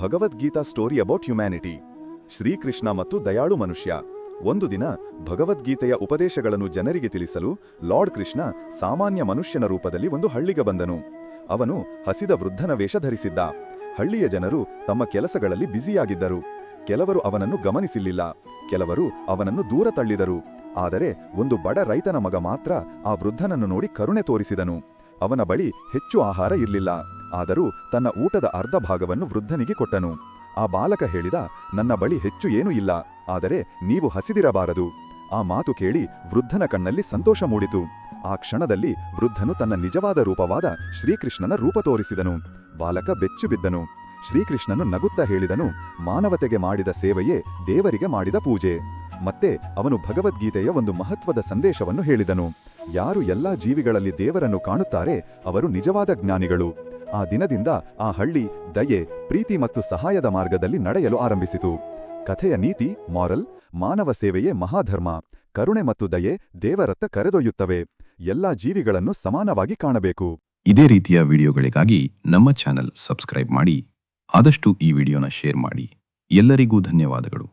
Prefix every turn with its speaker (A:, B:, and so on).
A: Bhagavad Gita story about humanity. Shri Krishna ಮತ್ತು ದಯಾಳು ಮನುಷ್ಯ. ಒಂದು ದಿನ ಭಗವದ್ಗೀತೆಯ ಉಪದೇಶಗಳನ್ನು ಜನರಿಗೆ ತಿಳಿಸಲು ಲಾರ್ಡ್ ಕೃಷ್ಣ ಸಾಮಾನ್ಯ ಮನುಷ್ಯನ ರೂಪದಲ್ಲಿ ಒಂದು ಹಳ್ಳಿಗೆ ಬಂದನು. ಅವನು ಹಸಿದ ವೃದ್ಧನ ವೇಷ ಧರಿಸಿದ್ದ. ಹಳ್ಳಿಯ ಜನರು ತಮ್ಮ ಕೆಲಸಗಳಲ್ಲಿ ಬ್ಯುಸಿಯಾಗಿದ್ದರು. ಕೆಲವರು ಅವನನ್ನು ಗಮನಿಸಿಲ್ಲ, ಕೆಲವರು ಅವನನ್ನು ದೂರ ತಳ್ಳಿದರು. ಆದರೆ ಒಂದು ಬಡ ರೈತನ ಮಗ ಮಾತ್ರ ಆ ವೃದ್ಧನನ್ನು ನೋಡಿ ಕರುಣೆ ತೋರಿಸಿದನು. ಅವನ ಬಳಿ ಹೆಚ್ಚು ಆಹಾರ ಇರಲಿಲ್ಲ, ಆದರೂ ತನ್ನ ಊಟದ ಅರ್ಧ ಭಾಗವನ್ನು ವೃದ್ಧನಿಗೆ ಕೊಟ್ಟನು. ಆ ಬಾಲಕ ಹೇಳಿದ, ನನ್ನ ಬಳಿ ಹೆಚ್ಚು ಏನೂ ಇಲ್ಲ, ಆದರೆ ನೀವು ಹಸಿದಿರಬಾರದು. ಆ ಮಾತು ಕೇಳಿ ವೃದ್ಧನ ಕಣ್ಣಲ್ಲಿ ಸಂತೋಷ ಮೂಡಿತು. ಆ ಕ್ಷಣದಲ್ಲಿ ವೃದ್ಧನು ತನ್ನ ನಿಜವಾದ ರೂಪವಾದ ಶ್ರೀಕೃಷ್ಣನ ರೂಪ ತೋರಿಸಿದನು. ಬಾಲಕ ಬೆಚ್ಚು ಬಿದ್ದನು. ಶ್ರೀಕೃಷ್ಣನು ನಗುತ್ತಾ ಹೇಳಿದನು, ಮಾನವತೆಗೆ ಮಾಡಿದ ಸೇವೆಯೇ ದೇವರಿಗೆ ಮಾಡಿದ ಪೂಜೆ. ಮತ್ತೆ ಅವನು ಭಗವದ್ಗೀತೆಯ ಒಂದು ಮಹತ್ವದ ಸಂದೇಶವನ್ನು ಹೇಳಿದನು. ಯಾರು ಎಲ್ಲಾ ಜೀವಿಗಳಲ್ಲಿ ದೇವರನ್ನು ಕಾಣುತ್ತಾರೆ ಅವರು ನಿಜವಾದ ಜ್ಞಾನಿಗಳು. ಆ ದಿನದಿಂದ ಆ ಹಳ್ಳಿ ದಯೆ, ಪ್ರೀತಿ ಮತ್ತು ಸಹಾಯದ ಮಾರ್ಗದಲ್ಲಿ ನಡೆಯಲು ಆರಂಭಿಸಿತು. ಕಥೆಯ ನೀತಿ ಮಾರಲ್: ಮಾನವ ಸೇವೆಯೇ ಮಹಾಧರ್ಮ. ಕರುಣೆ ಮತ್ತು ದಯೆ ದೇವರತ್ತ ಕರೆದೊಯ್ಯುತ್ತವೆ. ಎಲ್ಲಾ ಜೀವಿಗಳನ್ನು ಸಮಾನವಾಗಿ ಕಾಣಬೇಕು.
B: ಇದೇ ರೀತಿಯ ವಿಡಿಯೋಗಳಿಗಾಗಿ ನಮ್ಮ ಚಾನೆಲ್ ಸಬ್ಸ್ಕ್ರೈಬ್ ಮಾಡಿ. ಆದಷ್ಟು ಈ ವಿಡಿಯೋನ ಶೇರ್ ಮಾಡಿ. ಎಲ್ಲರಿಗೂ ಧನ್ಯವಾದಗಳು.